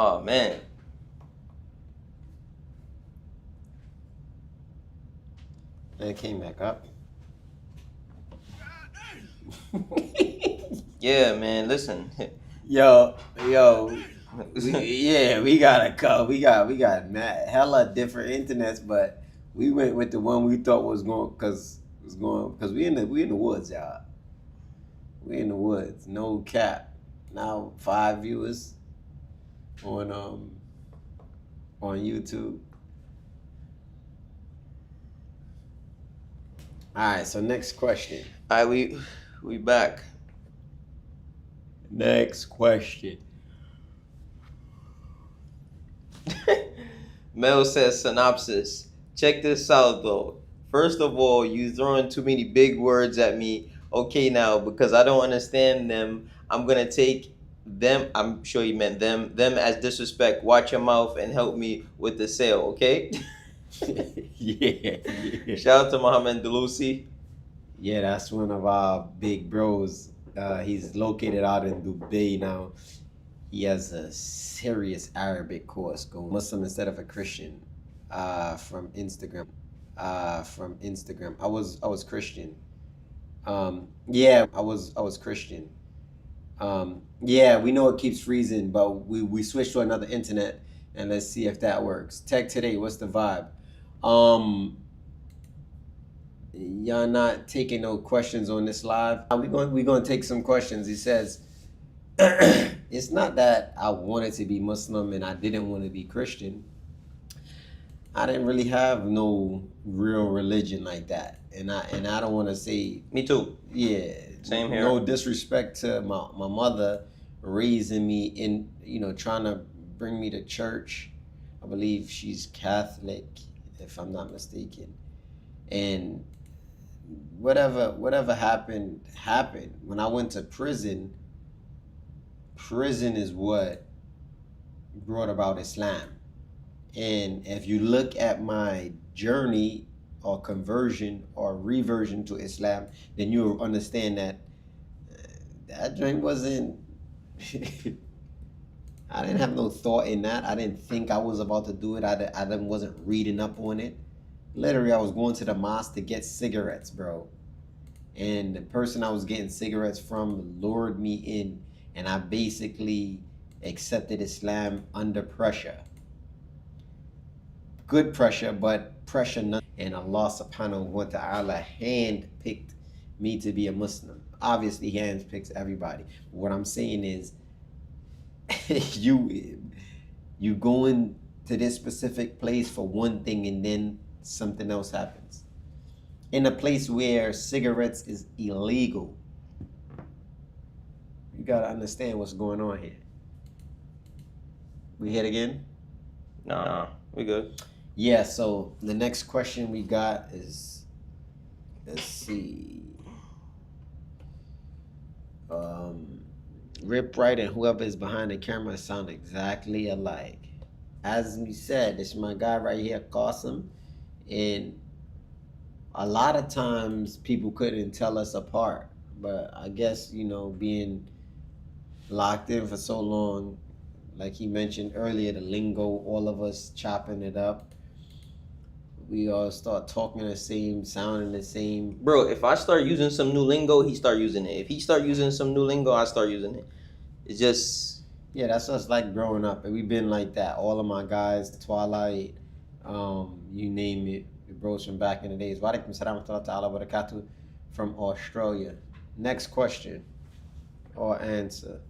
Oh man. And it came back up. Yeah, man. Listen. Yo, we gotta go. We got hella different internets, but we went with the one we thought was going because we in the woods, y'all. We in the woods, no cap. Now 5 viewers on on YouTube. All right, so next question. All right, we back. Next question. Mel says synopsis. Check this out though. First of all, you throwing too many big words at me. Okay, now because I don't understand them, I'm gonna take them. I'm sure you meant them as disrespect. Watch your mouth and help me with the sale. Okay. Yeah. Shout out to Mohammed Delusi. Yeah, that's one of our big bros. He's located out in Dubai now. He has a serious Arabic course going. Muslim instead of a Christian. From Instagram. From Instagram. I was Christian. Yeah, I was Christian. Yeah, we know it keeps freezing, but we switched to another internet and let's see if that works. Tech today, what's the vibe? Y'all not taking no questions on this live. We gonna take some questions. He says, it's not that I wanted to be Muslim and I didn't want to be Christian. I didn't really have no real religion like that, and I don't want to say. Me too. Yeah, Same here. No disrespect to my mother raising me in, trying to bring me to church. I believe she's Catholic, if I'm not mistaken, and whatever happened. When I went to prison is what brought about Islam. And if you look at my journey or conversion or reversion to Islam, then you'll understand that that drink wasn't I didn't have no thought in that. I didn't think I was about to do it. I wasn't reading up on it. Literally, I was going to the mosque to get cigarettes, bro. And the person I was getting cigarettes from lured me in, and I basically accepted Islam under pressure. Good pressure, but pressure none. And Allah subhanahu wa ta'ala handpicked me to be a Muslim. Obviously, he handpicks everybody. What I'm saying is, you going to this specific place for one thing and then something else happens. In a place where cigarettes is illegal, you gotta understand what's going on here. We hit again? No, we good. Yeah, so the next question we got is, let's see. Rip Right and whoever is behind the camera sound exactly alike. As we said, this is my guy right here, Qasim. And a lot of times people couldn't tell us apart. But I guess, being locked in for so long, like he mentioned earlier, the lingo, all of us chopping it up. We all start talking the same, sounding the same. Bro, if I start using some new lingo, he start using it. If he start using some new lingo, I start using it. It's just... Yeah, that's us like growing up. And we've been like that. All of my guys, Twilight, you name it. The bros from back in the days. Wa alaikum salam wa rahmatullahi wa barakatuh from Australia. Next question or answer.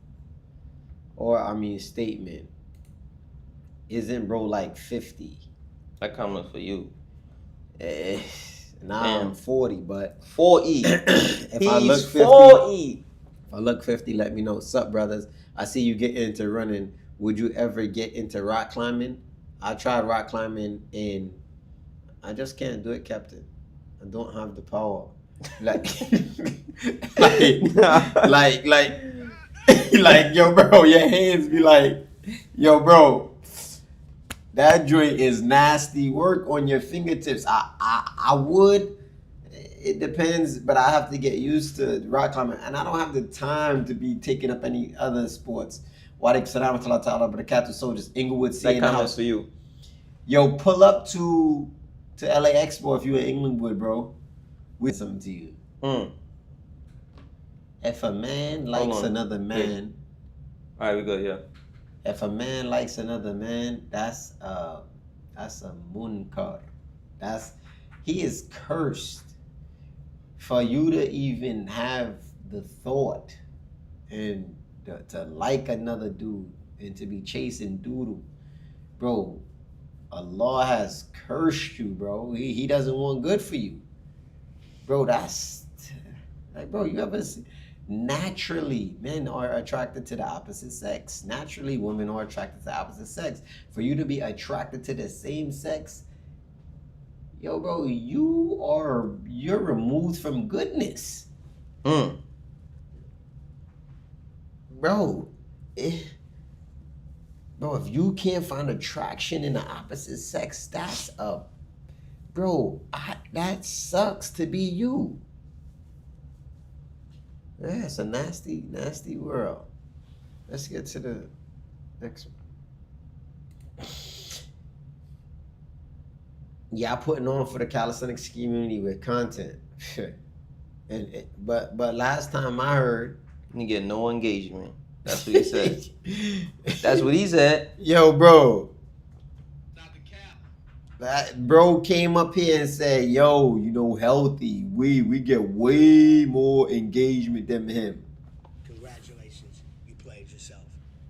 Statement. Isn't bro like 50? That comment for you. Now I'm 40, but 4E. if I look 50, 4E. If I look 50, let me know. What's up, brothers? I see you get into running. Would you ever get into rock climbing? I tried rock climbing and I just can't do it, Captain. I don't have the power. Like, like, yo, bro, your hands be like, yo, bro, that joint is nasty work on your fingertips. I would. It depends, but I have to get used to rock climbing, and I don't have the time to be taking up any other sports. Walaikum salam wa rahmatullahi wa barakatuh. Soldiers, Inglewood, That C in the comment's house. for you. Yo, pull up to LA Expo if you in Inglewood, bro. We something to you. If a man likes another man, all right, we go. Yeah. if a man likes another man, that's a munkar. He is cursed. For you to even have the thought and to like another dude and to be chasing doodle, bro, Allah has cursed you, bro. He doesn't want good for you, bro. That's like, bro, you ever see, naturally men are attracted to the opposite sex. Naturally women are attracted to the opposite sex. For you to be attracted to the same sex, yo, bro, you're removed from goodness. Bro, bro, if you can't find attraction in the opposite sex, that sucks to be you. Yeah, it's a nasty, nasty world. Let's get to the next one. Y'all putting on for the calisthenics community with content. but last time I heard, You get no engagement. That's what he said. That's what he said. Yo, bro. That bro came up here and said, yo, healthy. We get way more engagement than him. Congratulations. You played yourself.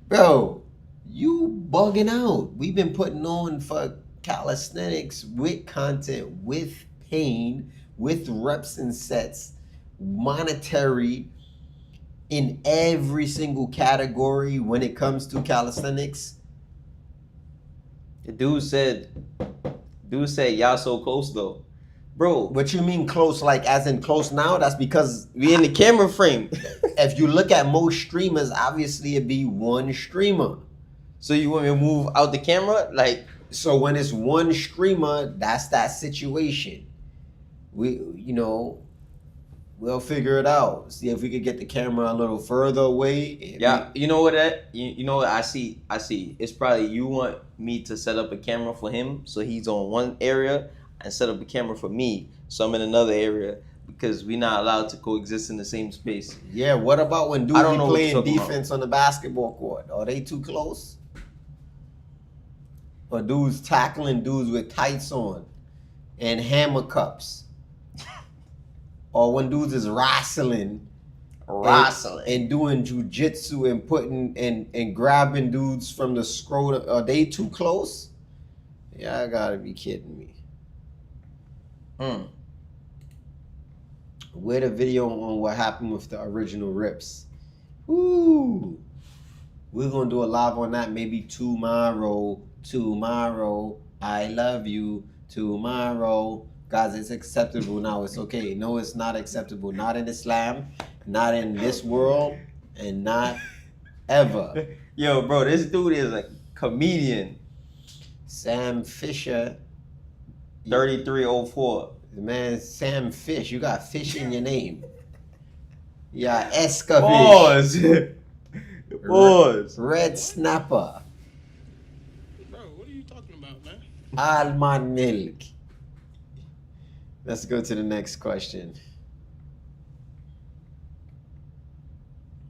Bro, you bugging out. We've been putting on for calisthenics with content, with pain, with reps and sets, monetary, in every single category when it comes to calisthenics. The dude said y'all so close though. Bro. What you mean close, like as in close now? That's because we in the camera frame. If you look at most streamers, obviously it'd be one streamer. So you want me to move out the camera? Like, so when it's one streamer, that's that situation. We'll figure it out. See if we could get the camera a little further away. Yeah, you know what I see? It's probably you want me to set up a camera for him so he's on one area and set up a camera for me so I'm in another area because we're not allowed to coexist in the same space. Yeah, what about when dudes be playing defense on the basketball court? Are they too close? Or dudes tackling dudes with tights on and hammer cups? Or when dudes is wrestling and doing jujitsu and putting and grabbing dudes from the scrotum, are they too close? Yeah, I gotta be kidding me. Where the video on what happened with the original rips? Ooh, we're gonna do a live on that maybe tomorrow. I love you. Tomorrow. Guys, it's acceptable now. It's okay. No, it's not acceptable. Not in Islam, not in this world, and not ever. Yo, bro, this dude is a comedian. Sam Fisher. 3304. Man, Sam Fish. You got fish in your name. Yeah, Escafish. Pause. Red Snapper. Bro, what are you talking about, man? Almond milk. Let's go to the next question.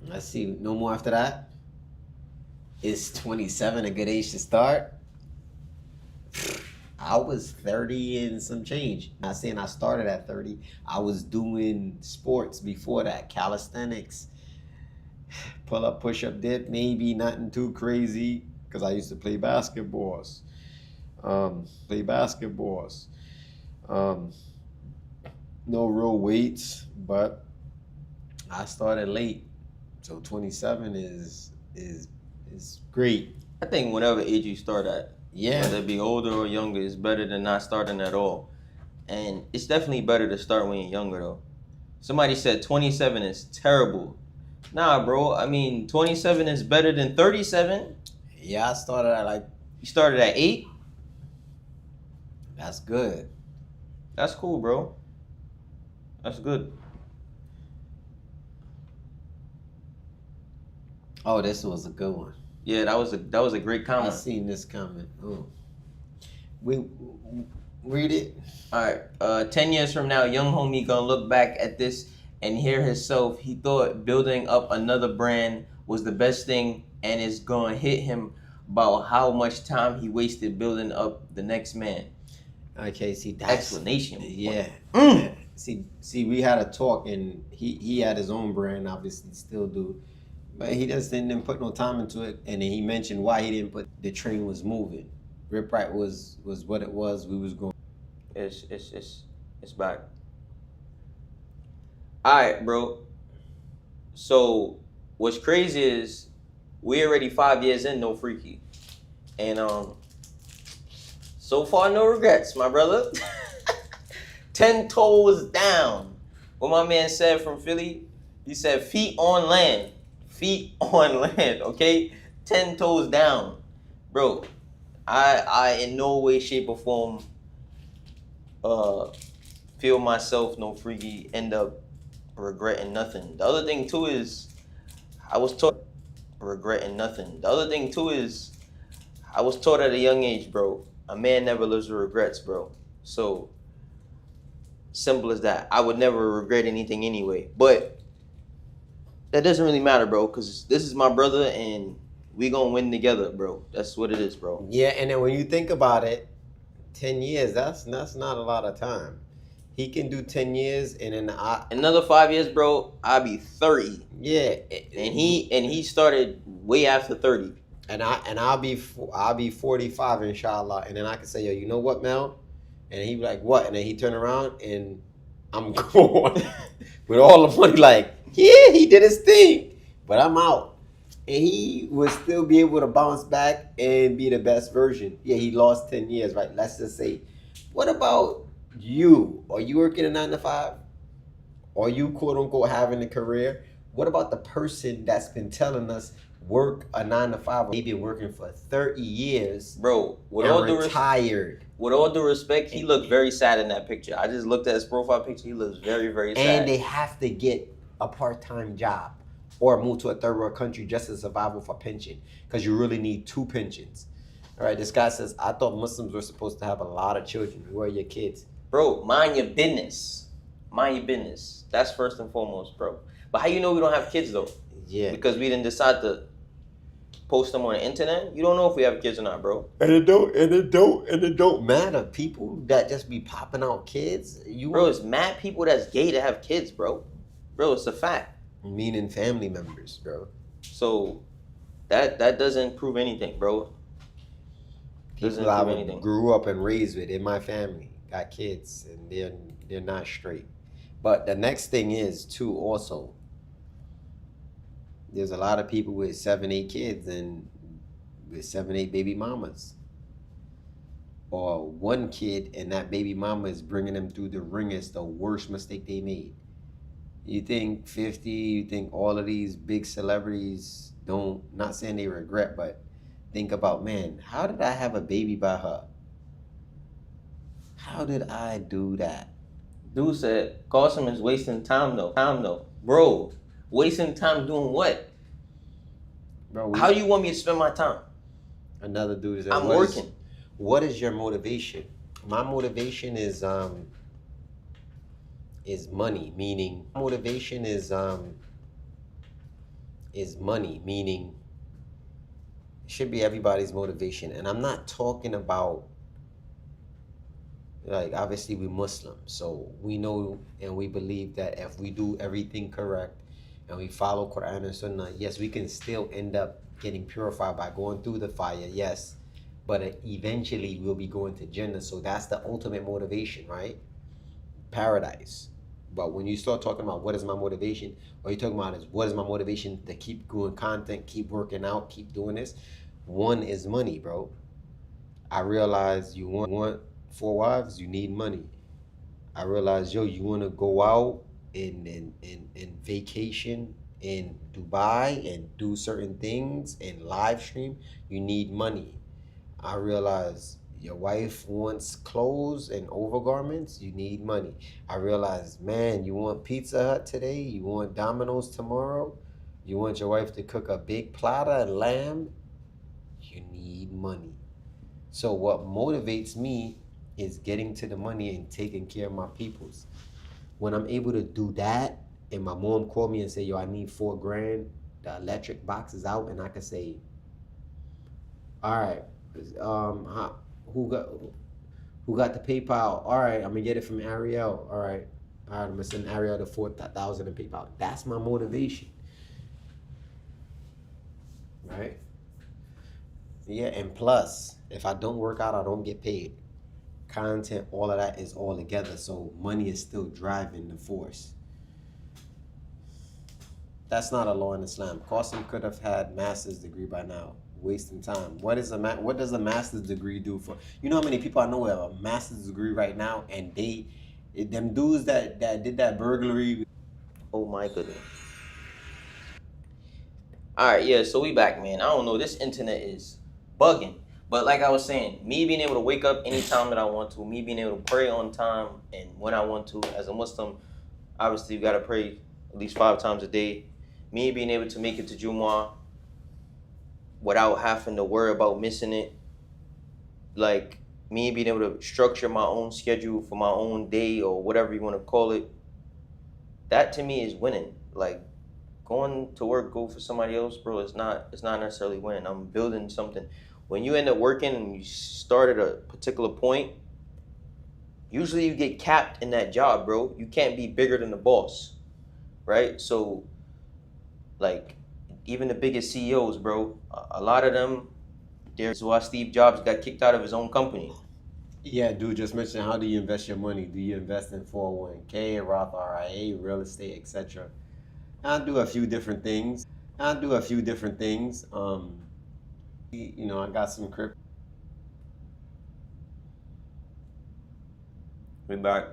Let's see. No more after that? Is 27 a good age to start? I was 30 and some change. Not saying I started at 30. I was doing sports before that. Calisthenics. Pull up, push up, dip. Maybe nothing too crazy. Because I used to play basketballs. No real weights, but I started late, so 27 is great. I think whatever age you start at, yeah, whether it be older or younger, is better than not starting at all. And it's definitely better to start when you're younger, though. Somebody said 27 is terrible. Nah, bro. I mean, 27 is better than 37. Yeah, I started at You started at 8? That's good. That's cool, bro. That's good. Oh, this was a good one. Yeah, that was a great I comment. seen this comment. Oh. We read it. All right. 10 years from now, young homie gonna look back at this and hear himself. He thought building up another brand was the best thing, and it's gonna hit him about how much time he wasted building up the next man. Okay, see that's Explanation. yeah. Mm. See, we had a talk, and he had his own brand, obviously, still do, but he just didn't put no time into it. And then he mentioned why he didn't put. The train was moving. Rip Right was what it was. We was going. It's back. All right, bro. So what's crazy is we already 5 years in, no freaky, and so far no regrets, my brother. 10 toes down. What my man said from Philly, he said feet on land, feet on land. Okay, 10 toes down, bro. I in no way, shape, or form feel myself no freaky end up regretting nothing. The other thing too is I was taught regretting nothing. The other thing too is I was taught at a young age, bro. A man never lives with regrets, bro. So simple as that. I would never regret anything anyway. But that doesn't really matter, bro, because this is my brother and we gonna win together, bro. That's what it is, bro. Yeah, and then when you think about it, 10 years. That's not a lot of time. He can do 10 years, and then Another 5 years, bro. I'll be 30, yeah, and he started way after 30. and I'll be 45, inshallah, and then I can say, yo, you know what, Mel? And he be like, what? And then he turn around and I'm gone with all the money. Like, yeah, he did his thing, but I'm out. And he would still be able to bounce back and be the best version. Yeah, he lost 10 years, right? Let's just say, what about you? Are you working a 9 to 5? Are you quote unquote having a career? What about the person that's been telling us work a 9 to 5? They've been working for 30 years, bro. With and all due retired. With all due respect, he looked very sad in that picture. I just looked at his profile picture. He looks very, very sad. And they have to get a part-time job or move to a third world country just as survival for pension, because you really need 2 pensions. All right, this guy says, I thought Muslims were supposed to have a lot of children. Who are your kids? Bro, mind your business. Mind your business. That's first and foremost, bro. But how you know we don't have kids, though? Yeah. Because we didn't decide to post them on the internet. You don't know if we have kids or not, bro. And it don't matter. People that just be popping out kids. Bro, it's mad people that's gay to have kids, bro. Bro, it's a fact. Meaning family members, bro. So that doesn't prove anything, bro. People I grew up and raised with in my family got kids, and they're not straight. But the next thing is too, also, there's a lot of people with 7-8 kids and with 7-8 baby mamas, or one kid and that baby mama is bringing them through the ring. It's the worst mistake they made. You think 50, you think all of these big celebrities don't, not saying they regret, but think about, man, how did I have a baby by her? How did I do that? Dude said, Carson is wasting time though. Bro, wasting time doing what? Bro, how do you want me to spend my time? Another dude said, I'm working. What is your motivation? My motivation is money, meaning motivation is money, meaning it should be everybody's motivation. And I'm not talking about, like, obviously we're Muslim, so we know and we believe that if we do everything correct and we follow Quran and Sunnah, yes, we can still end up getting purified by going through the fire, yes, but eventually we'll be going to Jannah. So that's the ultimate motivation, right? Paradise. But when you start talking about what is my motivation, or you're talking about is what is my motivation to keep doing content, keep working out, keep doing this, one is money, bro. I realize you want 4 wives, you need money. I realize, yo, you want to go out and vacation in Dubai and do certain things and live stream, you need money. I realize your wife wants clothes and overgarments, you need money. I realize, man, you want Pizza Hut today, you want Domino's tomorrow, you want your wife to cook a big platter of lamb You need money. So what motivates me is getting to the money and taking care of my peoples. When I'm able to do that, and my mom called me and say, "Yo, I need $4,000. The electric box is out," and I can say, "All right, who got the PayPal? All right, I'm gonna get it from Ariel. All right, I'm gonna send Ariel the 4,000 in PayPal." That's my motivation, right? Yeah, and plus, if I don't work out, I don't get paid. Content, all of that is all together, so money is still driving the force. That's not a law in Islam. Qasim could have had master's degree by now, wasting time. What does a master's degree do for? You know how many people I know have a master's degree right now, and them dudes that did that burglary. Oh my goodness. All right, yeah. So we back, man. I don't know. This internet is bugging. But like I was saying, me being able to wake up anytime that I want to, me being able to pray on time and when I want to, as a Muslim, obviously you gotta pray at least 5 times a day. Me being able to make it to Jumu'ah without having to worry about missing it, like me being able to structure my own schedule for my own day or whatever you want to call it, that to me is winning. Like going to work, go for somebody else, bro, it's not necessarily winning. I'm building something. When you end up working and you start at a particular point, usually you get capped in that job, bro. You can't be bigger than the boss, right? So, like, even the biggest CEOs, bro, a lot of them, there's why Steve Jobs got kicked out of his own company. Yeah, dude, just mentioned, how do you invest your money? Do you invest in 401k, Roth IRA, real estate, etc.? I do a few different things. I got some crypto. We back.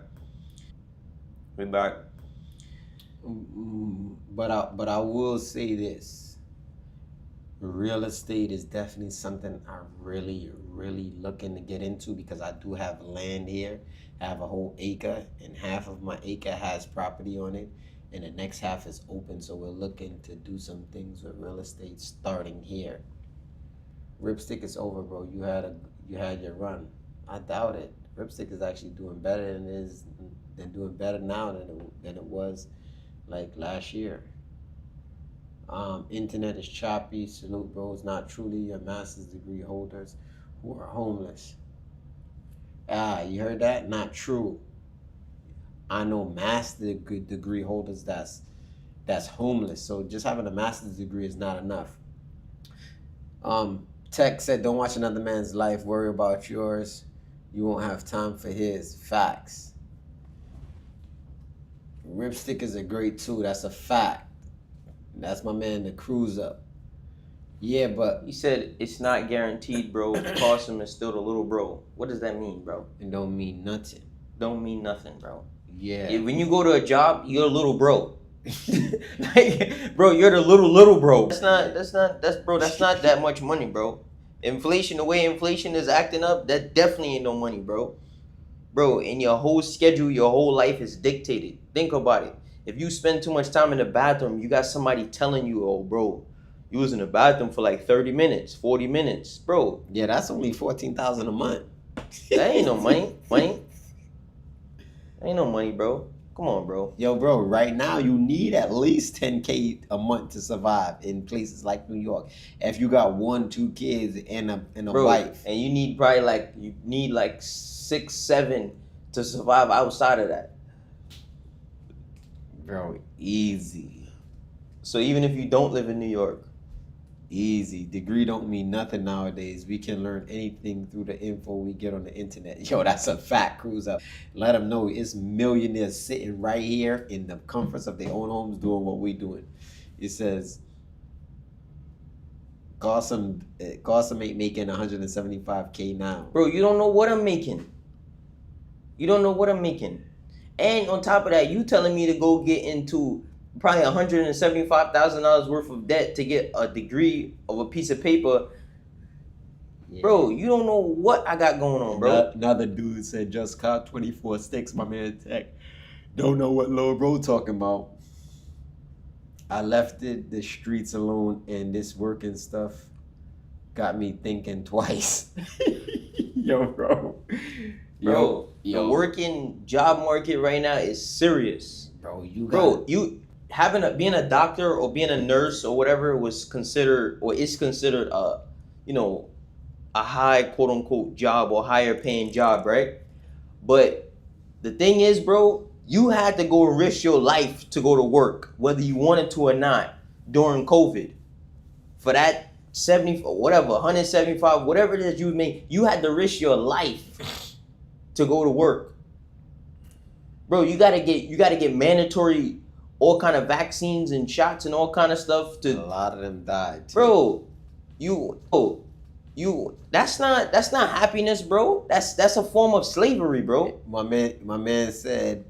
But I will say this: real estate is definitely something I really looking to get into, because I do have land here. I have a whole acre, and half of my acre has property on it, and the next half is open. So we're looking to do some things with real estate starting here. Ripstick is over, bro. You had your run. I doubt it. Ripstick is actually doing better doing better now than it was like last year. Internet is choppy. Salute, bros. Not truly your master's degree holders who are homeless. You heard that? Not true. I know master degree holders that's homeless. So just having a master's degree is not enough. Tech said, "Don't watch another man's life. Worry about yours. You won't have time for his." Facts. Ripstick is a great tool. That's a fact. That's my man, the cruise up. Yeah, but He said it's not guaranteed, bro. Caution is still the little bro. What does that mean, bro? it don't mean nothing. Don't mean nothing, bro. Yeah. When you go to a job, you're a little bro. Like, bro, you're the little bro. That's not that much money, bro. Inflation, the way inflation is acting up, that definitely ain't no money, bro. Bro, and your whole schedule, your whole life is dictated. Think about it. If you spend too much time in the bathroom, you got somebody telling you, "Oh, bro, you was in the bathroom for like 30 minutes, 40 minutes." Bro, Yeah, that's only 14,000 a month. that ain't no money. Ain't no money, bro. Come on, bro. Yo, bro, right now you need at least 10K a month to survive in places like New York. If you got 1, 2 kids and a Bro, wife. and you need like 6, 7 to survive outside of that. Bro, easy. So even if you don't live in New York, Easy. Degree don't mean nothing nowadays. We can learn anything through the info we get on the internet. Yo, that's a fact, cruise up. Let them know it's millionaires sitting right here in the comforts of their own homes doing what we doing. It says, Gossam ain't making 175K now. bro, you don't know what I'm making. And on top of that, you telling me to go get into probably $175,000 worth of debt to get a degree of a piece of paper. Yeah. Bro, you don't know what I got going on, bro. Another dude said, "Just caught 24 sticks, my man Tech. Don't know what Lil Bro talking about. I left the streets alone and this working stuff. got me thinking twice. Yo, bro. Bro, the working job market right now is serious. Bro, you being a doctor or being a nurse or whatever was considered or is considered a high quote unquote job or higher paying job, right? But the thing is, bro, you had to go risk your life to go to work, whether you wanted to or not, during COVID. For that 70 or whatever, 175, whatever it is you make, you had to risk your life to go to work. Bro, you gotta get mandatory all kind of vaccines and shots and all kind of stuff a lot of them died too. Bro, that's not happiness, bro. That's a form of slavery, bro. My man said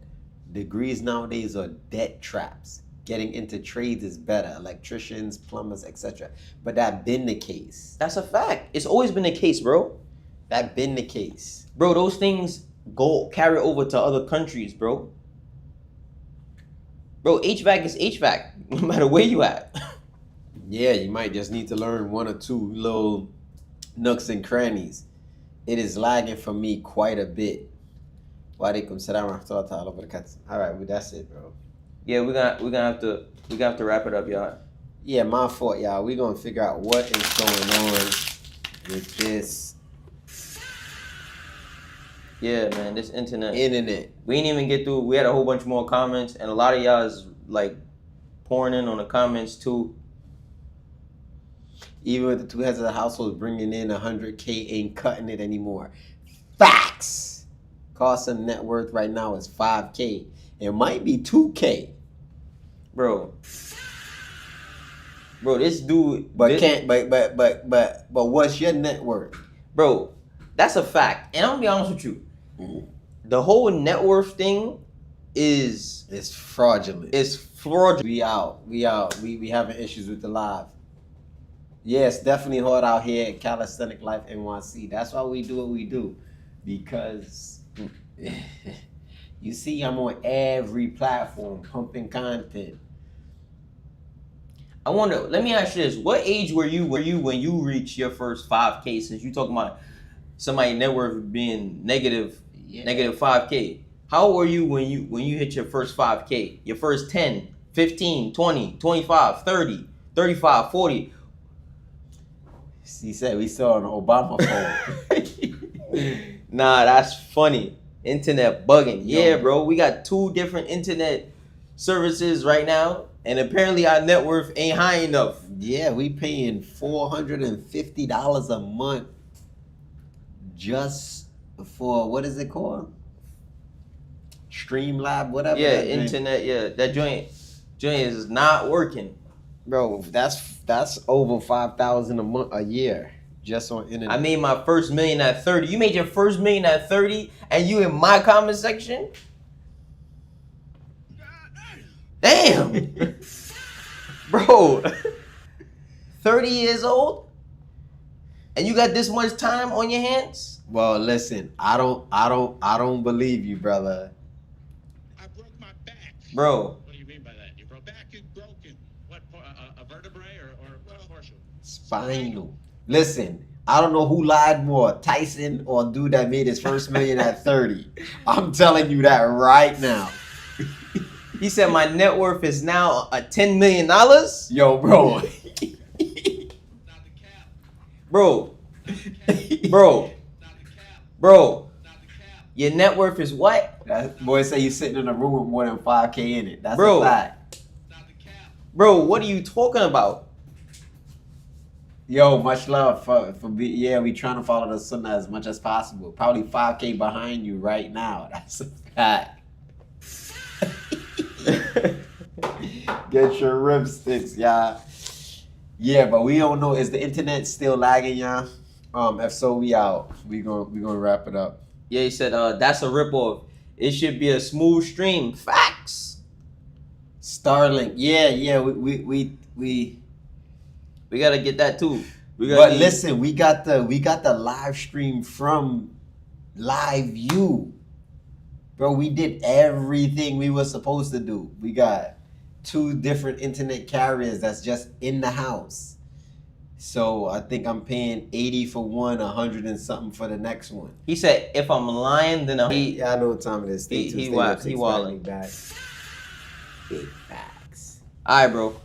degrees nowadays are debt traps. Getting into trades is better, electricians, plumbers, etc. But that been the case. That's a fact. It's always been the case, bro. That been the case. Bro, those things carry over to other countries, bro. Bro, HVAC is HVAC, no matter where you at. Yeah, you might just need to learn one or two little nooks and crannies. It is lagging for me quite a bit. Walaikum salam wa rahmatullahi wa barakatuh. All right, well, that's it, bro. Yeah, we're gonna have to wrap it up, y'all. Yeah, my fault, y'all. We're gonna figure out what is going on with this. Yeah, man, this internet. We didn't even get through. We had a whole bunch more comments, and a lot of y'all is like pouring in on the comments too. Even with the two heads of the household bringing in 100K ain't cutting it anymore. Facts. Cost of net worth right now is 5K. It might be 2K. Bro, this dude. But what's your net worth? Bro, that's a fact. And I'm gonna be honest with you. Mm-hmm. The whole net worth thing is fraudulent. It's fraudulent. We out. We having issues with the live. Yeah, it's definitely hard out here at Calisthenic Life NYC. That's why we do what we do. Because you see, I'm on every platform pumping content. I wonder, let me ask you this. What age were you when you reached your first 5K, since you talking about somebody net worth being negative 5K? How old were you when you hit your first 5K? Your first 10, 15, 20, 25, 30, 35, 40. He said we saw an Obama phone. Nah, that's funny. Internet bugging. Yeah, bro. We got 2 different internet services right now, and apparently our net worth ain't high enough. Yeah, we paying $450 a month just for, what is it called? Streamlab, whatever. Yeah, internet. Yeah, that joint is not working. Bro, that's over 5,000 a year just on internet. I made my first million at 30. You made your first million at 30, and you in my comment section? Damn, bro, 30 years old, and you got this much time on your hands? Well, listen, I don't believe you, brother. I broke my back. Bro. What do you mean by that? Your back is broken. What, a vertebrae or partial? Spinal. Listen, I don't know who lied more, Tyson or dude that made his first million at 30. I'm telling you that right now. He said my net worth is now $10 million? Yo, bro. Not the cap. Bro. Not the cap. Bro. Not the cap. Bro. Not the cap. Your net worth is what? That boy say you sitting in a room with more than 5K in it. That's Bro. a fact. Not the cap. Bro, what are you talking about? Yo, much love we trying to follow the sunnah as much as possible. Probably 5K behind you right now. That's a fact. Get your ripsticks, y'all. Yeah, but we don't know. Is the internet still lagging, y'all? If so, we out. We gonna wrap it up. Yeah, he said that's a ripoff. It should be a smooth stream. Facts. Starlink. Yeah. We gotta get that too. Listen, we got the live stream from Live View. Bro, we did everything we were supposed to do. We got 2 different internet carriers that's just in the house. So I think I'm paying 80 for one, 100 and something for the next one. He said, if I'm lying, then Yeah, I know what time it is. Stay tuned. he wildin'. Back. Big facts. All right, bro.